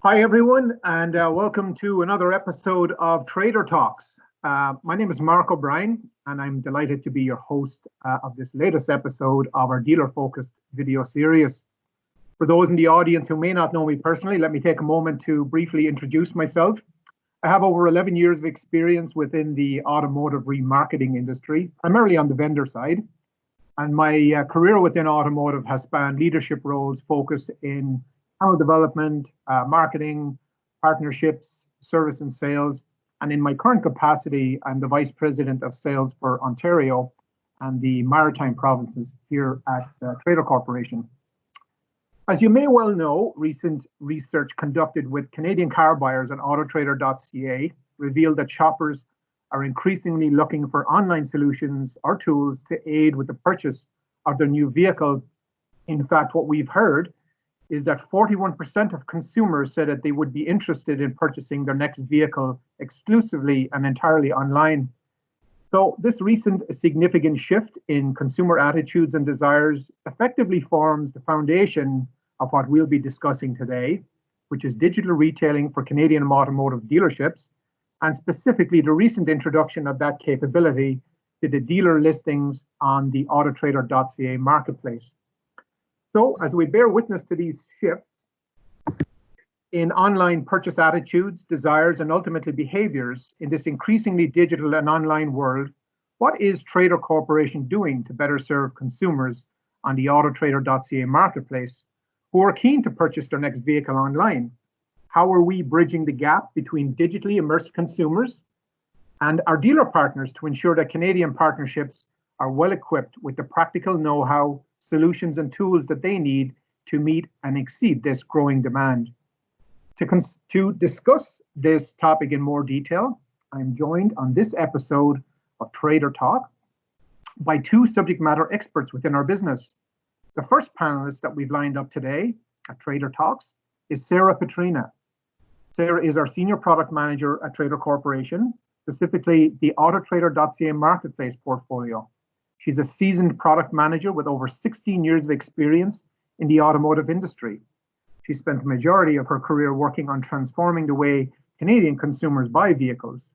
Hi, everyone, and welcome to another episode of Trader Talks. My name is Mark O'Brien, and I'm delighted to be your host of this latest episode of our dealer-focused video series. For those in the audience who may not know me personally, let me take a moment to briefly introduce myself. I have over 11 years of experience within the automotive remarketing industry, primarily on the vendor side. And my career within automotive has spanned leadership roles focused in channel development, marketing, partnerships, service and sales. And in my current capacity, I'm the Vice President of Sales for Ontario and the Maritime provinces here at Trader Corporation. As you may well know, recent research conducted with Canadian car buyers on autoTRADER.ca revealed that shoppers are increasingly looking for online solutions or tools to aid with the purchase of their new vehicle. In fact, what we've heard is that 41% of consumers said that they would be interested in purchasing their next vehicle exclusively and entirely online. So this recent significant shift in consumer attitudes and desires effectively forms the foundation of what we'll be discussing today, which is digital retailing for Canadian automotive dealerships, and specifically the recent introduction of that capability to the dealer listings on the autoTRADER.ca marketplace. So as we bear witness to these shifts in online purchase attitudes, desires, and ultimately behaviors in this increasingly digital and online world, what is Trader Corporation doing to better serve consumers on the autoTRADER.ca marketplace who are keen to purchase their next vehicle online? How are we bridging the gap between digitally immersed consumers and our dealer partners to ensure that Canadian partnerships are well equipped with the practical know-how, solutions, and tools that they need to meet and exceed this growing demand? To discuss this topic in more detail, I'm joined on this episode of Trader Talk by two subject matter experts within our business. The first panelist that we've lined up today at Trader Talks is Sarah Petryna. Sarah is our Senior Product Manager at Trader Corporation, specifically the autoTRADER.ca marketplace portfolio. She's a seasoned product manager with over 16 years of experience in the automotive industry. She spent the majority of her career working on transforming the way Canadian consumers buy vehicles.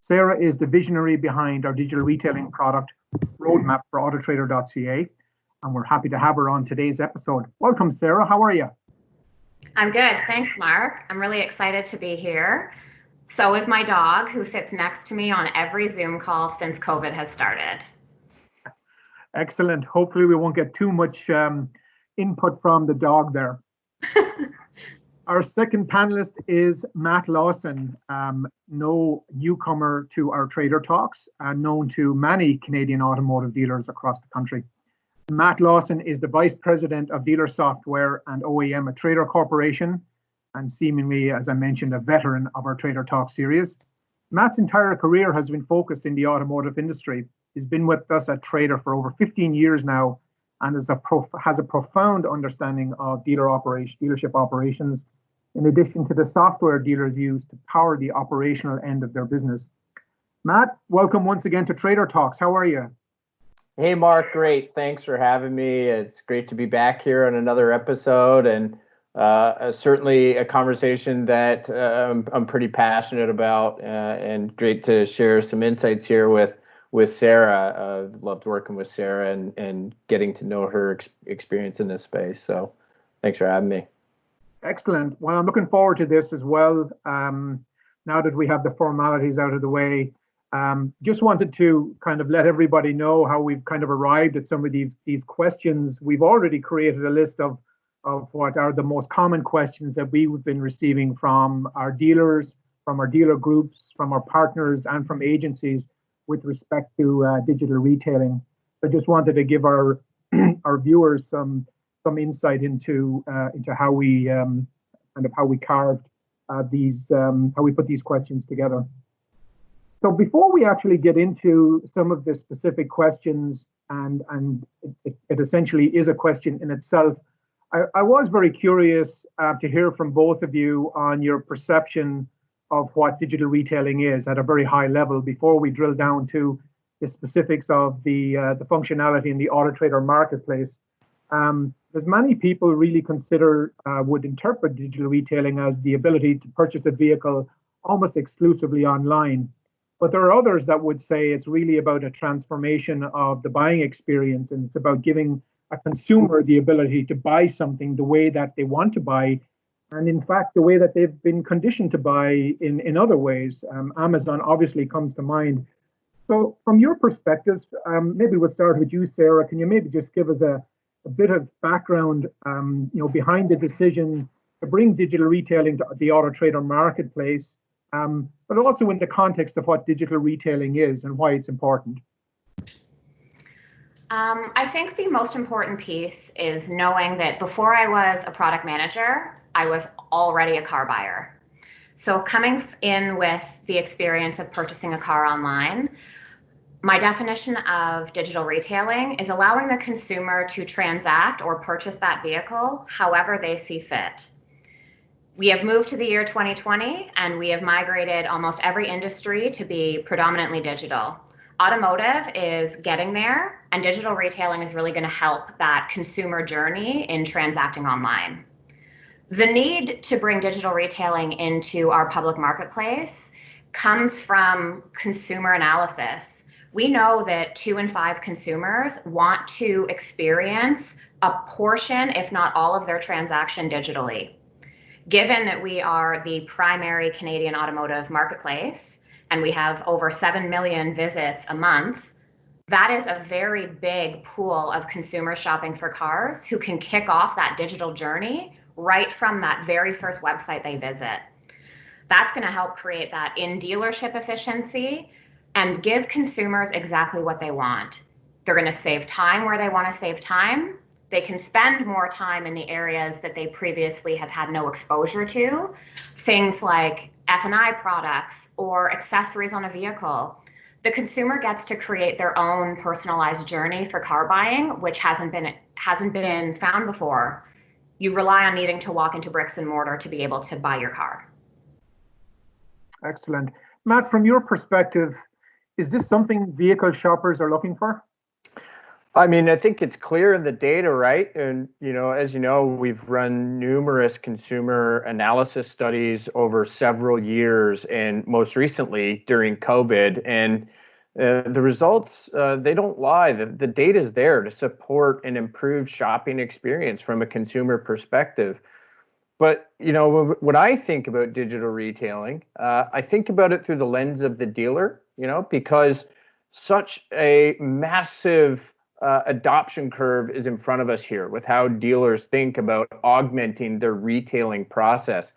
Sarah is the visionary behind our digital retailing product roadmap for autoTRADER.ca, and we're happy to have her on today's episode. Welcome, Sarah. How are you? I'm good. Thanks, Mark. I'm really excited to be here. So is my dog, who sits next to me on every Zoom call since COVID has started. Excellent. Hopefully we won't get too much input from the dog there. Our second panelist is Matt Lawson, no newcomer to our Trader Talks and known to many Canadian automotive dealers across the country. Matt Lawson is the Vice President of Dealer Software and OEM at Trader Corporation, and seemingly, as I mentioned, a veteran of our Trader Talk series. Matt's entire career has been focused in the automotive industry. He's been with us at Trader for over 15 years now and has a profound understanding of dealership operations, in addition to the software dealers use to power the operational end of their business. Matt, welcome once again to Trader Talks. How are you? Hey, Mark. Great. Thanks for having me. It's great to be back here on another episode, and certainly a conversation that I'm pretty passionate about, and great to share some insights here with Sarah. Loved working with Sarah and getting to know her experience in this space. So thanks for having me. Excellent. Well, I'm looking forward to this as well. Now that we have the formalities out of the way, just wanted to kind of let everybody know how we've kind of arrived at some of these questions. We've already created a list of what are the most common questions that we've been receiving from our dealers, from our dealer groups, from our partners, and from agencies with respect to digital retailing. I just wanted to give our viewers some insight into how we carved how we put these questions together. So before we actually get into some of the specific questions, and it essentially is a question in itself, I was very curious to hear from both of you on your perception of what digital retailing is at a very high level before we drill down to the specifics of the functionality in the autoTRADER marketplace. As many people really would interpret digital retailing as the ability to purchase a vehicle almost exclusively online. But there are others that would say it's really about a transformation of the buying experience, and it's about giving a consumer the ability to buy something the way that they want to buy, and in fact, the way that they've been conditioned to buy in other ways. Amazon obviously comes to mind. So from your perspective, maybe we'll start with you, Sarah. Can you maybe just give us a bit of background, behind the decision to bring digital retailing to the autotrader marketplace, but also in the context of what digital retailing is and why it's important? I think the most important piece is knowing that before I was a product manager, I was already a car buyer. So coming in with the experience of purchasing a car online, my definition of digital retailing is allowing the consumer to transact or purchase that vehicle however they see fit. We have moved to the year 2020 and we have migrated almost every industry to be predominantly digital. Automotive is getting there, and digital retailing is really going to help that consumer journey in transacting online. The need to bring digital retailing into our public marketplace comes from consumer analysis. We know that 2 in 5 consumers want to experience a portion, if not all, of their transaction digitally. Given that we are the primary Canadian automotive marketplace and we have over 7 million visits a month, that is a very big pool of consumers shopping for cars who can kick off that digital journey right from that very first website they visit. That's going to help create that in-dealership efficiency and give consumers exactly what they want. They're going to save time where they want to save time. They can spend more time in the areas that they previously have had no exposure to, things like F&I products or accessories on a vehicle. The consumer gets to create their own personalized journey for car buying, which hasn't been found before. You rely on needing to walk into bricks and mortar to be able to buy your car. Excellent. Matt, from your perspective, is this something vehicle shoppers are looking for? I mean, I think it's clear in the data, right? And, as you know, we've run numerous consumer analysis studies over several years, and most recently during COVID. And the results, they don't lie. The data is there to support an improved shopping experience from a consumer perspective. But, when I think about digital retailing, I think about it through the lens of the dealer, because such a massive adoption curve is in front of us here with how dealers think about augmenting their retailing process.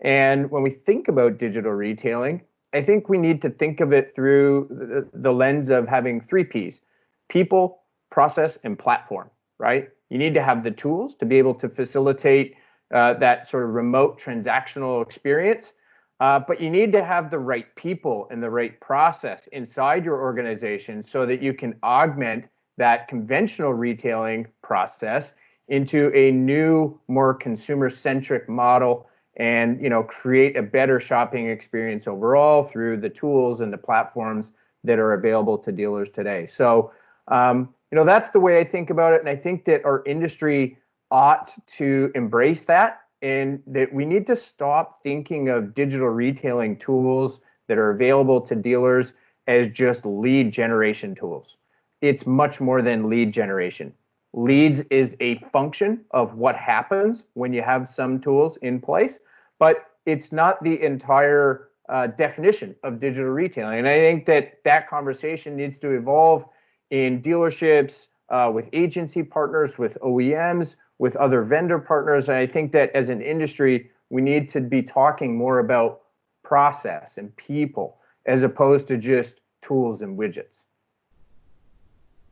And when we think about digital retailing, I think we need to think of it through the lens of having 3 Ps: people, process, and platform, right? You need to have the tools to be able to facilitate that sort of remote transactional experience. But you need to have the right people and the right process inside your organization so that you can augment that conventional retailing process into a new, more consumer-centric model and create a better shopping experience overall through the tools and the platforms that are available to dealers today. So that's the way I think about it, and I think that our industry ought to embrace that, and that we need to stop thinking of digital retailing tools that are available to dealers as just lead generation tools. It's much more than lead generation. Leads is a function of what happens when you have some tools in place, but it's not the entire definition of digital retailing. And I think that conversation needs to evolve in dealerships, with agency partners, with OEMs, with other vendor partners. And I think that as an industry, we need to be talking more about process and people as opposed to just tools and widgets.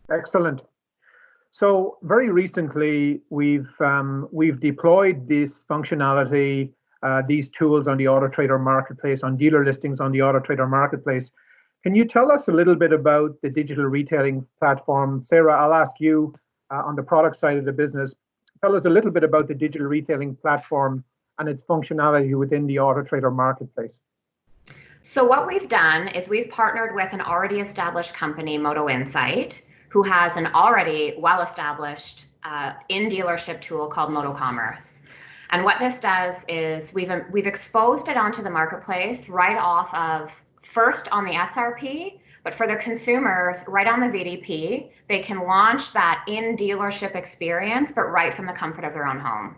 Excellent. So very recently, we've deployed this functionality, these tools on the autotrader marketplace, on dealer listings on the autotrader marketplace. Can you tell us a little bit about the digital retailing platform? Sarah, I'll ask you on the product side of the business. Tell us a little bit about the digital retailing platform and its functionality within the autotrader marketplace. So what we've done is we've partnered with an already established company, Moto Insight, who has an already well-established in-dealership tool called MotoCommerce. And what this does is we've exposed it onto the marketplace right off of, first on the SRP, but for the consumers, right on the VDP, they can launch that in-dealership experience, but right from the comfort of their own home.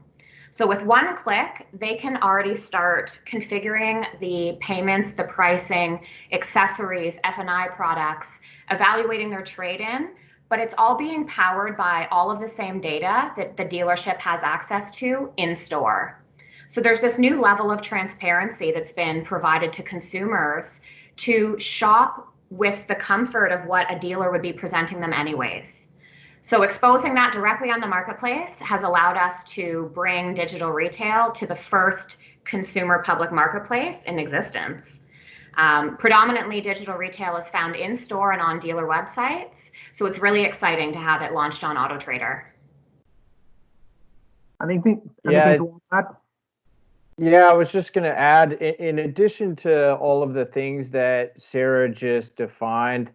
So with one click, they can already start configuring the payments, the pricing, accessories, F&I products, evaluating their trade-in, but it's all being powered by all of the same data that the dealership has access to in store. So there's this new level of transparency that's been provided to consumers to shop with the comfort of what a dealer would be presenting them anyways. So exposing that directly on the marketplace has allowed us to bring digital retail to the first consumer public marketplace in existence. Predominantly, digital retail is found in store and on dealer websites, so it's really exciting to have it launched on autoTRADER. Anything to add? Yeah, I was just going to add, in addition to all of the things that Sarah just defined,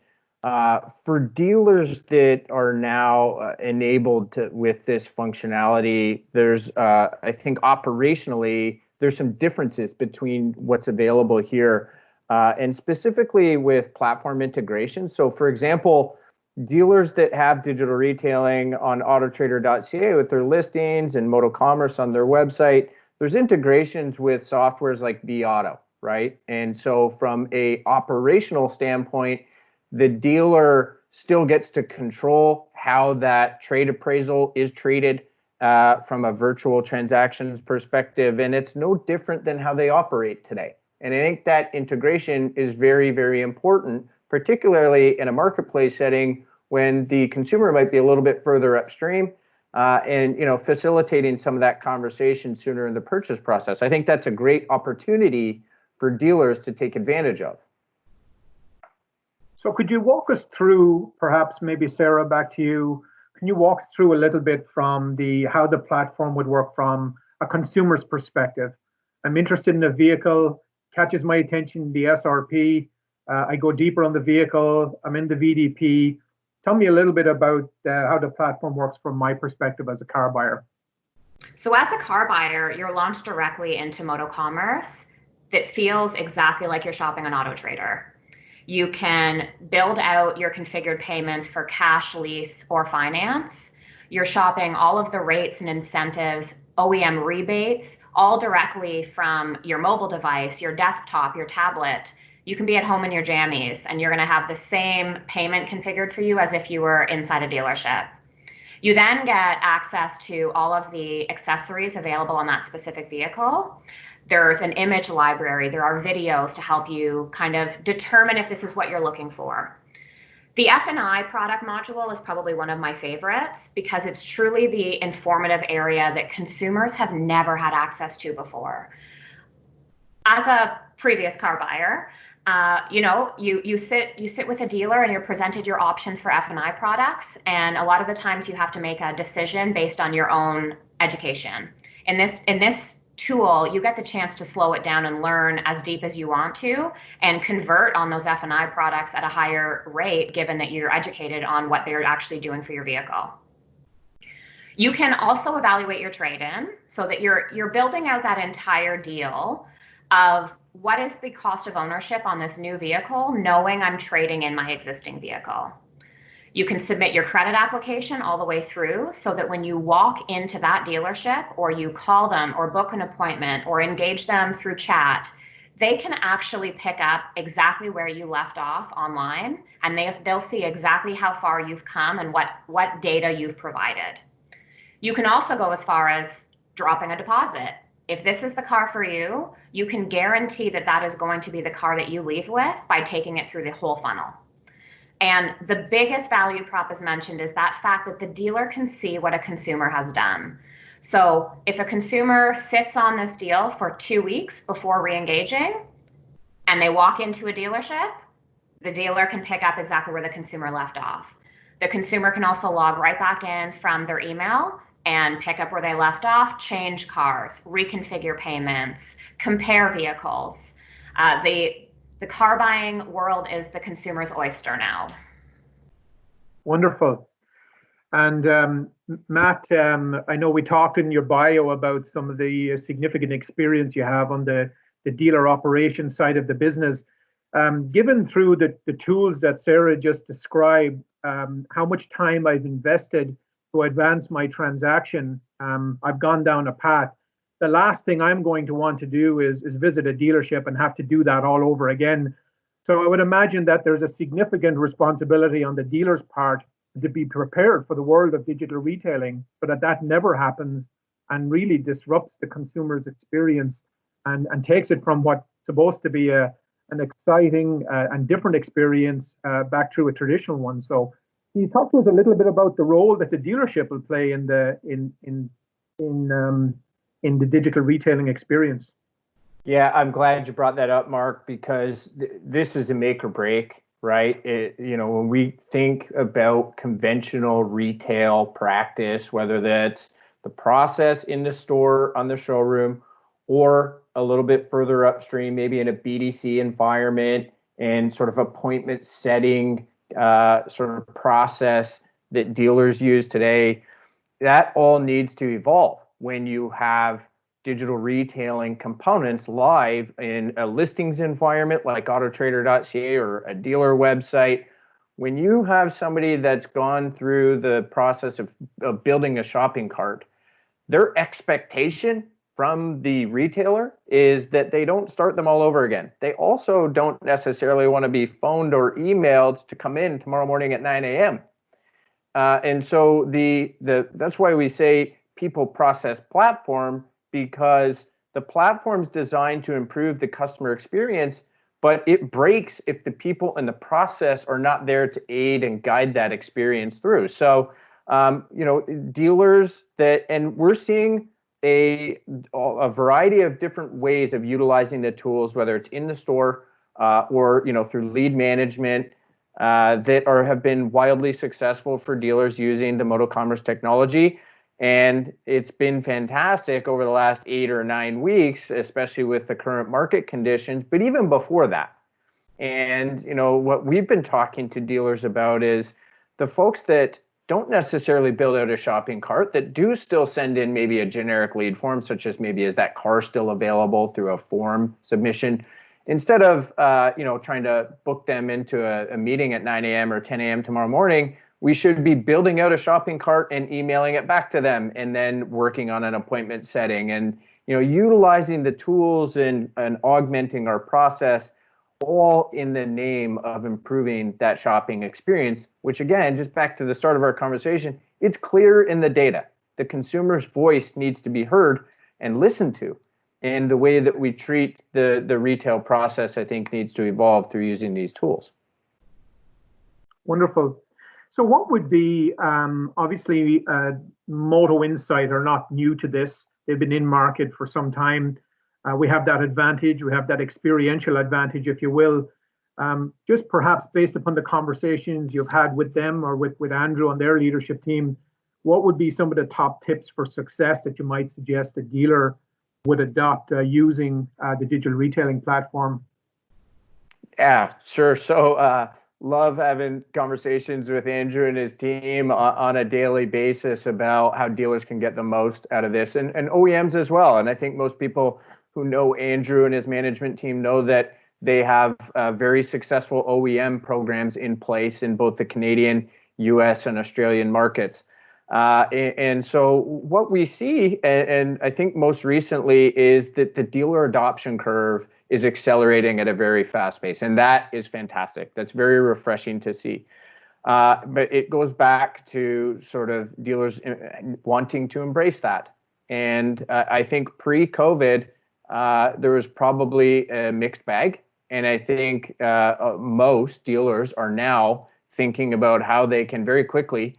for dealers that are now enabled with this functionality, there's, I think operationally, there's some differences between what's available here, and specifically with platform integration. So for example, dealers that have digital retailing on autoTRADER.ca with their listings and MotoCommerce on their website, there's integrations with softwares like vAuto, right? And so from a operational standpoint, the dealer still gets to control how that trade appraisal is treated from a virtual transactions perspective. And it's no different than how they operate today. And I think that integration is very, very important, particularly in a marketplace setting when the consumer might be a little bit further upstream and facilitating some of that conversation sooner in the purchase process. I think that's a great opportunity for dealers to take advantage of. So could you walk us through, perhaps maybe Sarah, back to you, can you walk through a little bit from how the platform would work from a consumer's perspective? I'm interested in a vehicle, catches my attention, the SRP, I go deeper on the vehicle, I'm in the VDP. Tell me a little bit about how the platform works from my perspective as a car buyer. So as a car buyer, you're launched directly into MotoCommerce that feels exactly like you're shopping on autoTRADER. You can build out your configured payments for cash, lease, or finance. You're shopping all of the rates and incentives, OEM rebates, all directly from your mobile device, your desktop, your tablet. You can be at home in your jammies, and you're going to have the same payment configured for you as if you were inside a dealership. You then get access to all of the accessories available on that specific vehicle. There's an image library. There are videos to help you kind of determine if this is what you're looking for. The F&I product module is probably one of my favorites because it's truly the informative area that consumers have never had access to before. As a previous car buyer, you sit with a dealer and you're presented your options for F&I products, and a lot of the times you have to make a decision based on your own education. In this tool, you get the chance to slow it down and learn as deep as you want to and convert on those F&I products at a higher rate, given that you're educated on what they're actually doing for your vehicle. You can also evaluate your trade-in so that you're building out that entire deal of what is the cost of ownership on this new vehicle, knowing I'm trading in my existing vehicle. You can submit your credit application all the way through so that when you walk into that dealership or you call them or book an appointment or engage them through chat, they can actually pick up exactly where you left off online, and they'll see exactly how far you've come and what data you've provided. You can also go as far as dropping a deposit. If this is the car for you, you can guarantee that that is going to be the car that you leave with by taking it through the whole funnel. And the biggest value prop, as mentioned, is that fact that the dealer can see what a consumer has done. So if a consumer sits on this deal for 2 weeks before re-engaging and they walk into a dealership, the dealer can pick up exactly where the consumer left off. The consumer can also log right back in from their email and pick up where they left off, change cars, reconfigure payments, compare vehicles. The car buying world is the consumer's oyster now. Wonderful. And Matt, I know we talked in your bio about some of the significant experience you have on the dealer operations side of the business. Given through the tools that Sarah just described, how much time I've invested to advance my transaction, I've gone down a path. The last thing I'm going to want to do is visit a dealership and have to do that all over again. So I would imagine that there's a significant responsibility on the dealer's part to be prepared for the world of digital retailing, so that that never happens and really disrupts the consumer's experience and takes it from what's supposed to be an exciting and different experience back to a traditional one. So can you talk to us a little bit about the role that the dealership will play in the digital retailing experience? Yeah, I'm glad you brought that up, Mark, because this is a make or break, right? When we think about conventional retail practice, whether that's the process in the store, on the showroom, or a little bit further upstream, maybe in a BDC environment and sort of appointment setting sort of process that dealers use today, that all needs to evolve when you have digital retailing components live in a listings environment like autoTRADER.ca or a dealer website. When you have somebody that's gone through the process of building a shopping cart, their expectation from the retailer is that they don't start them all over again. They also don't necessarily want to be phoned or emailed to come in tomorrow morning at 9 a.m. And so that's why we say people process platform, because the platform's designed to improve the customer experience, but it breaks if the people in the process are not there to aid and guide that experience through. So, dealers and we're seeing a variety of different ways of utilizing the tools, whether it's in the store or through lead management, that have been wildly successful for dealers using the Moto Commerce technology. And it's been fantastic over the last 8 or 9 weeks, especially with the current market conditions, but even before that. And, what we've been talking to dealers about is the folks that don't necessarily build out a shopping cart, that do still send in maybe a generic lead form, such as maybe is that car still available through a form submission. Instead of, trying to book them into a meeting at 9 a.m. or 10 a.m. tomorrow morning, we should be building out a shopping cart and emailing it back to them, and then working on an appointment setting and, utilizing the tools and augmenting our process, all in the name of improving that shopping experience, which again, just back to the start of our conversation, it's clear in the data. The consumer's voice needs to be heard and listened to. And the way that we treat the retail process, I think, needs to evolve through using these tools. Wonderful. So what would be, obviously, Moto Insight are not new to this. They've been in market for some time. We have that advantage. We have that experiential advantage, if you will. Just perhaps based upon the conversations you've had with them or with Andrew and their leadership team, what would be some of the top tips for success that you might suggest a dealer would adopt using the digital retailing platform? Yeah, sure. So love having conversations with Andrew and his team on a daily basis about how dealers can get the most out of this, and OEMs as well. And I think most people who know Andrew and his management team know that they have very successful OEM programs in place in both the Canadian, US, and Australian markets. And so what we see, and I think most recently, is that the dealer adoption curve is accelerating at a very fast pace. And that is fantastic. That's very refreshing to see. But it goes back to sort of dealers wanting to embrace that. And I think pre-COVID, there was probably a mixed bag. And I think most dealers are now thinking about how they can very quickly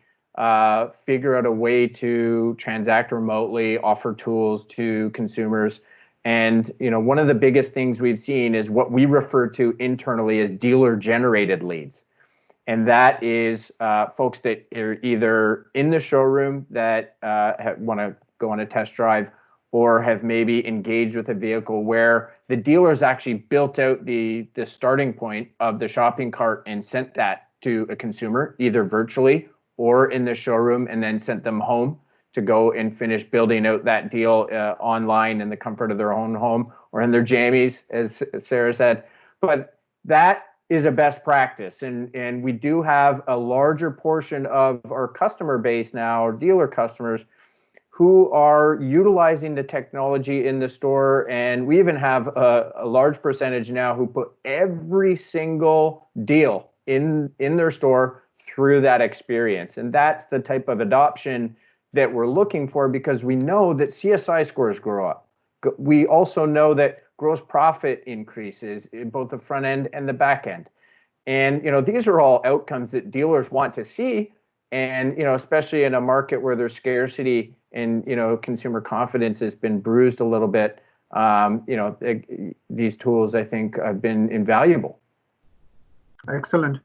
figure out a way to transact remotely, offer tools to consumers. And one of the biggest things we've seen is what we refer to internally as dealer-generated leads. And that is folks that are either in the showroom that want to go on a test drive, or have maybe engaged with a vehicle where the dealer's actually built out the starting point of the shopping cart and sent that to a consumer, either virtually or in the showroom and then sent them home to go and finish building out that deal online in the comfort of their own home or in their jammies, as Sarah said. But that is a best practice. And we do have a larger portion of our customer base now, our dealer customers, who are utilizing the technology in the store. And we even have a large percentage now who put every single deal in their store through that experience. And that's the type of adoption that we're looking for, because we know that CSI scores grow up. We also know that gross profit increases in both the front end and the back end. And, these are all outcomes that dealers want to see. And, especially in a market where there's scarcity and, consumer confidence has been bruised a little bit, these tools, I think, have been invaluable. Excellent.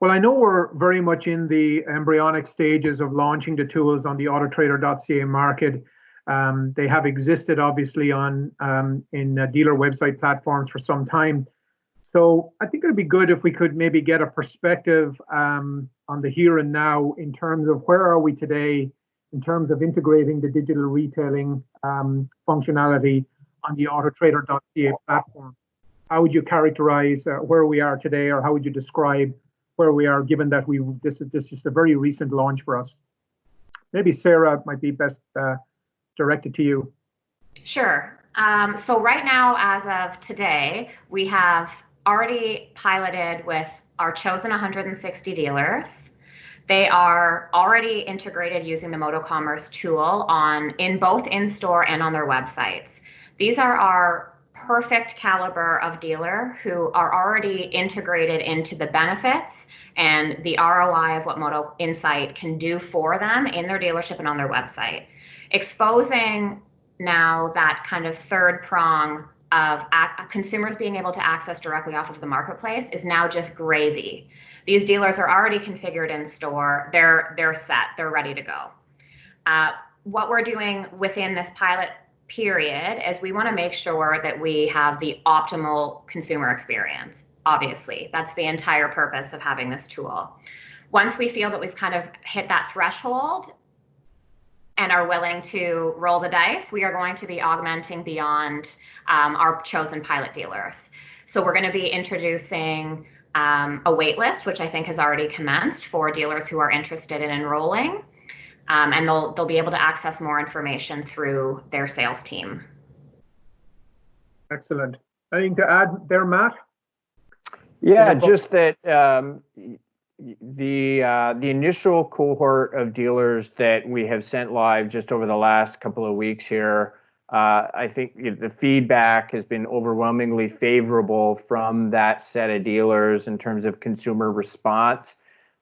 Well, I know we're very much in the embryonic stages of launching the tools on the autoTRADER.ca market. They have existed, obviously, in dealer website platforms for some time. So I think it'd be good if we could maybe get a perspective on the here and now in terms of where are we today in terms of integrating the digital retailing functionality on the autoTRADER.ca platform. How would you characterize where we are today, or how would you describe where we are, given that this is a very recent launch for us? Maybe Sarah might be best directed to you. Sure. So right now, as of today, we have already piloted with our chosen 160 dealers. They are already integrated using the MotoCommerce tool in both in-store and on their websites. These are our perfect caliber of dealer who are already integrated into the benefits and the ROI of what Moto Insight can do for them in their dealership and on their website. Exposing now that kind of third prong of consumers being able to access directly off of the marketplace is now just gravy. These dealers are already configured in store. They're set. They're ready to go. What we're doing within this pilot period is we want to make sure that we have the optimal consumer experience. Obviously, that's the entire purpose of having this tool. Once we feel that we've kind of hit that threshold and are willing to roll the dice, we are going to be augmenting beyond our chosen pilot dealers. So we're going to be introducing a wait list, which I think has already commenced for dealers who are interested in enrolling, and they'll be able to access more information through their sales team. Excellent. Anything to add there, Matt? Yeah, just that the initial cohort of dealers that we have sent live just over the last couple of weeks here, I think the feedback has been overwhelmingly favorable from that set of dealers in terms of consumer response,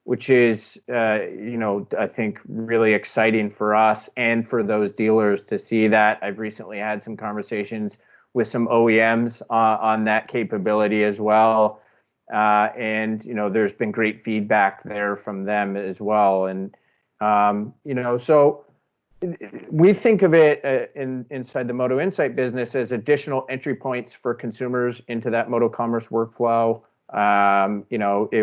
which is, I think really exciting for us and for those dealers to see that. I've recently had some conversations with some OEMs on that capability as well. And, there's been great feedback there from them as well. And, so we think of it inside the Moto Insight business as additional entry points for consumers into that MotoCommerce workflow.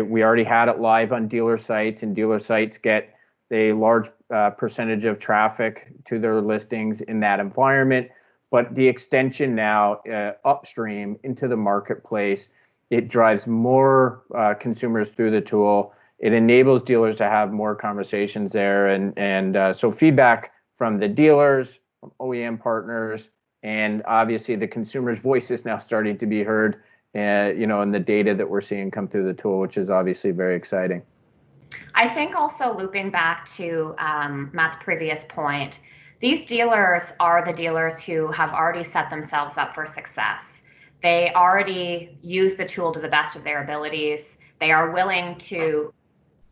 We already had it live on dealer sites, and dealer sites get a large percentage of traffic to their listings in that environment. But the extension now upstream into the marketplace, it drives more consumers through the tool. It enables dealers to have more conversations there. And so feedback from the dealers, from OEM partners, and obviously the consumer's voice is now starting to be heard, in the data that we're seeing come through the tool, which is obviously very exciting. I think also looping back to Matt's previous point, these dealers are the dealers who have already set themselves up for success. They already use the tool to the best of their abilities. They are willing to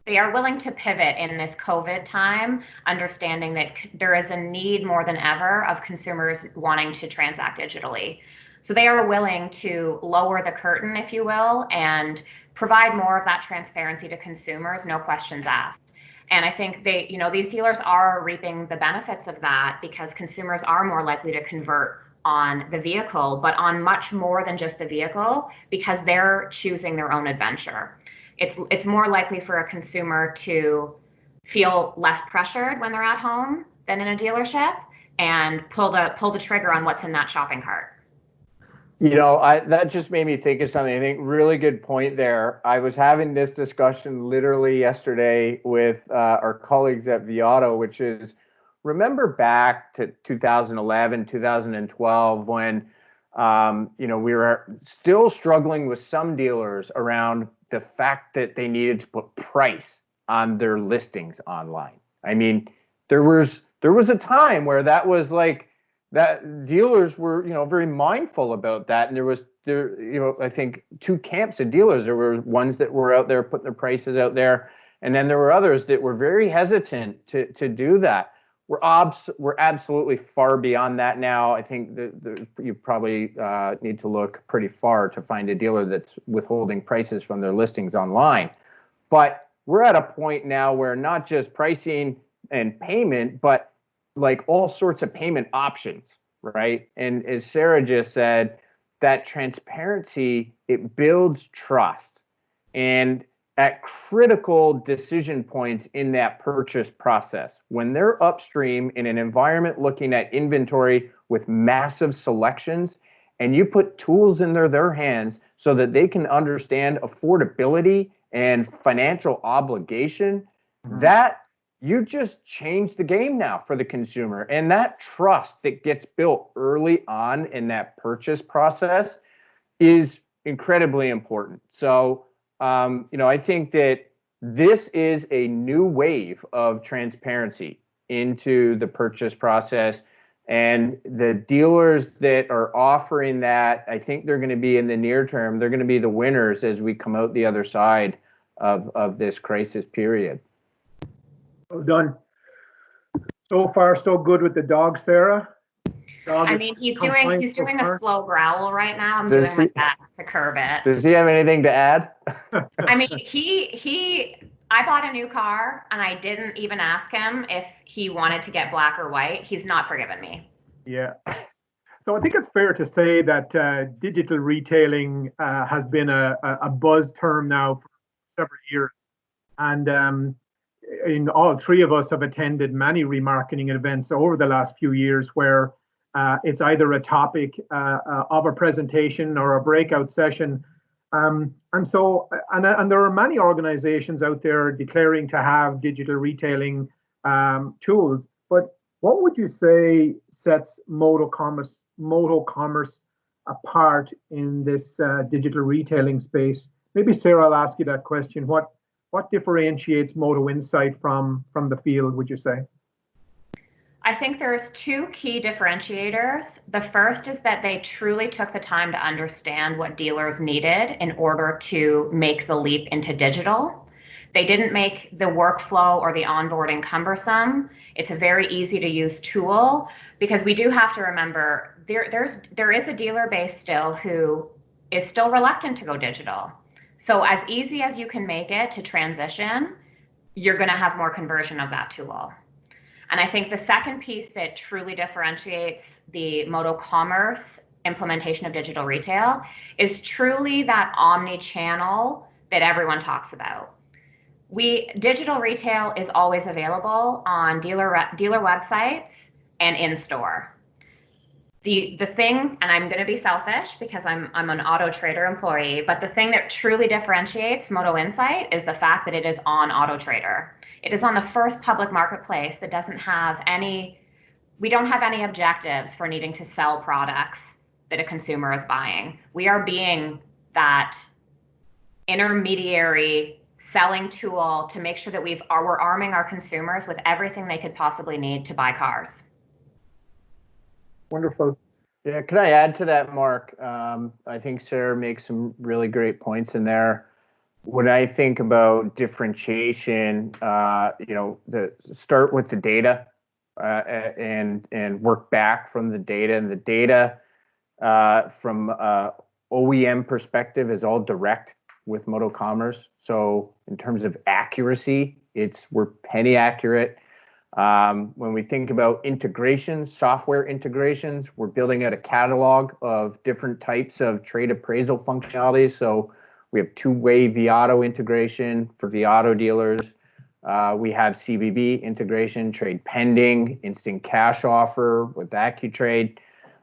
pivot in this COVID time, understanding that there is a need more than ever of consumers wanting to transact digitally. So they are willing to lower the curtain, if you will, and provide more of that transparency to consumers, no questions asked. And I think these dealers are reaping the benefits of that, because consumers are more likely to convert on the vehicle, but on much more than just the vehicle, because they're choosing their own adventure. It's more likely for a consumer to feel less pressured when they're at home than in a dealership, and pull the trigger on what's in that shopping cart. That just made me think of something. I think really good point there. I was having this discussion literally yesterday with our colleagues at Viato, which is, remember back to 2011, 2012, when we were still struggling with some dealers around the fact that they needed to put price on their listings online. I mean, there was a time where that was like, that dealers were, very mindful about that. And I think two camps of dealers. There were ones that were out there putting their prices out there, and then there were others that were very hesitant to do that. We're absolutely far beyond that now. I think that you probably need to look pretty far to find a dealer that's withholding prices from their listings online. But we're at a point now where not just pricing and payment, but like all sorts of payment options, right? And as Sarah just said, that transparency, it builds trust. And at critical decision points in that purchase process, when they're upstream in an environment looking at inventory with massive selections, and you put tools in their hands so that they can understand affordability and financial obligation, that you just change the game now for the consumer. And that trust that gets built early on in that purchase process is incredibly important. So, I think that this is a new wave of transparency into the purchase process. And the dealers that are offering that, I think they're going to be, in the near term, they're going to be the winners as we come out the other side of this crisis period. Well done. So far, so good with the dog, Sarah. He's doing a slow growl right now. I'm doing my best to curb it. Does he have anything to add? I bought a new car and I didn't even ask him if he wanted to get black or white. He's not forgiven me. Yeah. So I think it's fair to say that digital retailing has been a buzz term now for several years. And in all three of us have attended many remarketing events over the last few years where it's either a topic of a presentation or a breakout session. And there are many organizations out there declaring to have digital retailing tools. But what would you say sets Moto Commerce apart in this digital retailing space? Maybe Sarah, I'll ask you that question. What differentiates Moto Insight from the field, would you say? I think there's two key differentiators. The first is that they truly took the time to understand what dealers needed in order to make the leap into digital. They didn't make the workflow or the onboarding cumbersome. It's a very easy to use tool, because we do have to remember there is a dealer base still who is still reluctant to go digital. So as easy as you can make it to transition, you're going to have more conversion of that tool. And I think the second piece that truly differentiates the Moto Commerce implementation of digital retail is truly that omni-channel that everyone talks about. Digital retail is always available on dealer websites and in store. The thing, and I'm going to be selfish because I'm an autoTRADER employee, but the thing that truly differentiates Moto Insight is the fact that it is on autoTRADER. It is on the first public marketplace that we don't have any objectives for needing to sell products that a consumer is buying. We are being that intermediary selling tool to make sure that we're arming our consumers with everything they could possibly need to buy cars. Wonderful. Yeah, can I add to that, Mark? I think Sarah makes some really great points in there. When I think about differentiation, start with the data and work back from the data. And the data from OEM perspective is all direct with Moto Commerce. So in terms of accuracy, we're penny accurate. When we think about integrations, software integrations, we're building out a catalog of different types of trade appraisal functionalities. So we have two-way Viato integration for Viato dealers. We have CBB integration, trade pending, instant cash offer with AccuTrade.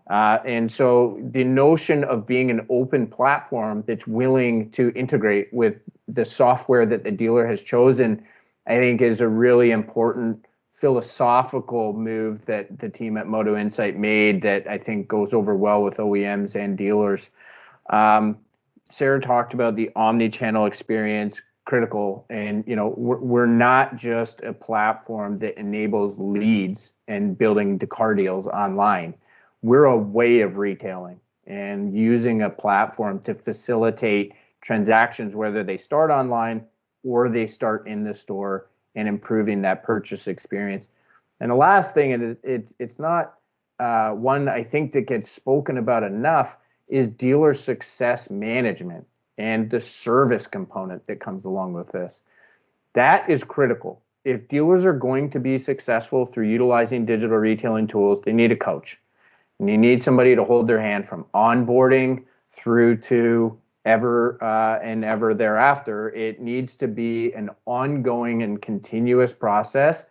And so the notion of being an open platform that's willing to integrate with the software that the dealer has chosen, I think is a really important philosophical move that the team at Moto Insight made that I think goes over well with OEMs and dealers. Sarah talked about the omni-channel experience, critical, and we're not just a platform that enables leads and building the car deals online. We're a way of retailing and using a platform to facilitate transactions, whether they start online or they start in the store, and improving that purchase experience. And the last thing, and it's not one I think that gets spoken about enough, is dealer success management and the service component that comes along with this. That is critical. If dealers are going to be successful through utilizing digital retailing tools, they need a coach. And you need somebody to hold their hand from onboarding through to ever and ever thereafter. It needs to be an ongoing and continuous process.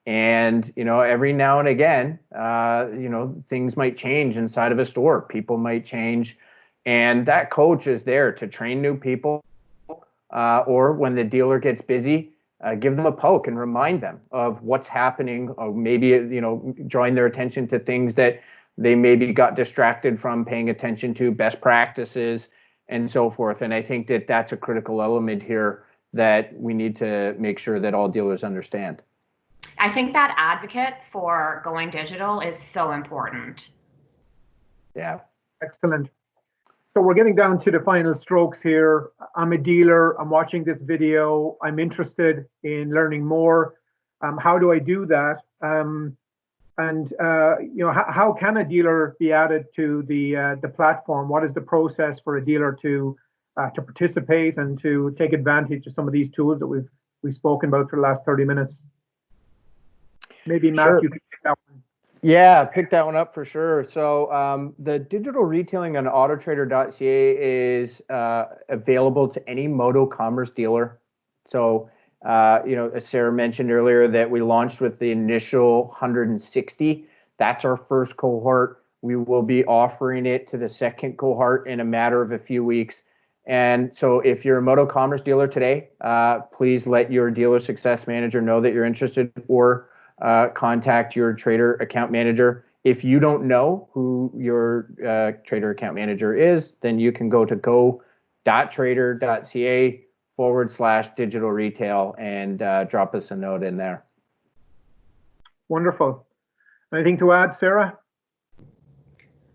And, every now and again, things might change inside of a store. People might change. And that coach is there to train new people. Or when the dealer gets busy, give them a poke and remind them of what's happening. Or maybe, drawing their attention to things that they maybe got distracted from paying attention to, best practices, and so forth. And I think that that's a critical element here that we need to make sure that all dealers understand. I think that advocate for going digital is so important. Yeah. Excellent. So we're getting down to the final strokes here. I'm a dealer. I'm watching this video. I'm interested in learning more. How do I do that? How can a dealer be added to the platform? What is the process for a dealer to participate and to take advantage of some of these tools that we've spoken about for the last 30 minutes? Maybe Matt, Sure. you can take that one. Yeah, pick that one up for sure. So the digital retailing on autoTRADER.ca is available to any Moto Commerce dealer. So as Sarah mentioned earlier, that we launched with the initial 160. That's our first cohort. We will be offering it to the second cohort in a matter of a few weeks. And so if you're a Moto Commerce dealer today, please let your dealer success manager know that you're interested, or contact your trader account manager. If you don't know who your trader account manager is, then you can go to go.trader.ca/digital retail and drop us a note in there. Wonderful. Anything to add, Sarah?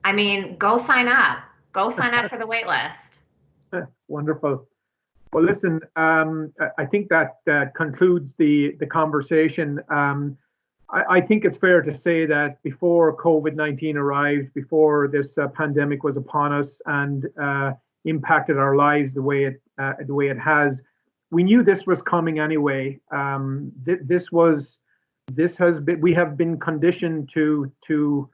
I mean, go sign up. Go sign up for the wait list. Wonderful. Well, listen, I think that concludes the conversation. I think it's fair to say that before COVID-19 arrived, before this pandemic was upon us and impacted our lives the way it has, we knew this was coming anyway. We have been conditioned to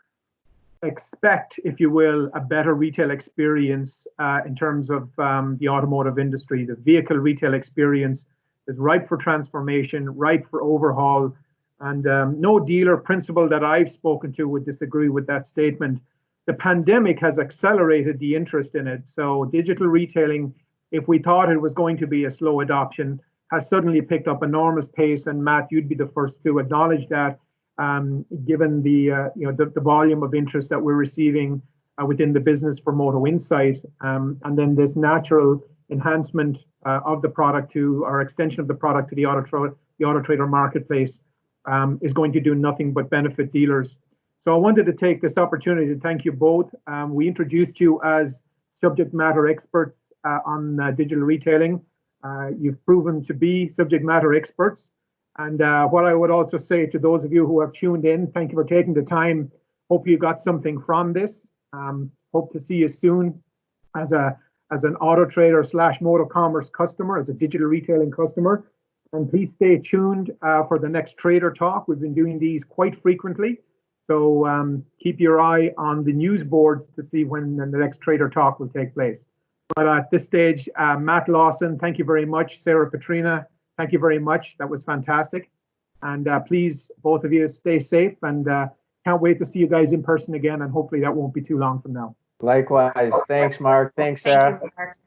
expect, if you will, a better retail experience in terms of the automotive industry. The vehicle retail experience is ripe for transformation, ripe for overhaul. And no dealer principal that I've spoken to would disagree with that statement. The pandemic has accelerated the interest in it. So digital retailing, if we thought it was going to be a slow adoption, has suddenly picked up enormous pace. And Matt, you'd be the first to acknowledge that, given the volume of interest that we're receiving within the business for Moto Insight, and then this natural enhancement of the product to, or extension of the product to the autotrader marketplace. Is going to do nothing but benefit dealers. So I wanted to take this opportunity to thank you both. We introduced you as subject matter experts on digital retailing. You've proven to be subject matter experts. And what I would also say to those of you who have tuned in, thank you for taking the time. Hope you got something from this. Hope to see you soon as an autotrader/Moto Commerce customer, as a digital retailing customer. And please stay tuned for the next Trader Talk. We've been doing these quite frequently. So keep your eye on the news boards to see when the next Trader Talk will take place. But at this stage, Matt Lawson, thank you very much. Sarah Petryna, Thank you very much. That was fantastic. And please, both of you, stay safe, and can't wait to see you guys in person again. And hopefully that won't be too long from now. Likewise. Thanks, Mark. Thanks, Sarah. Thank you, Mark.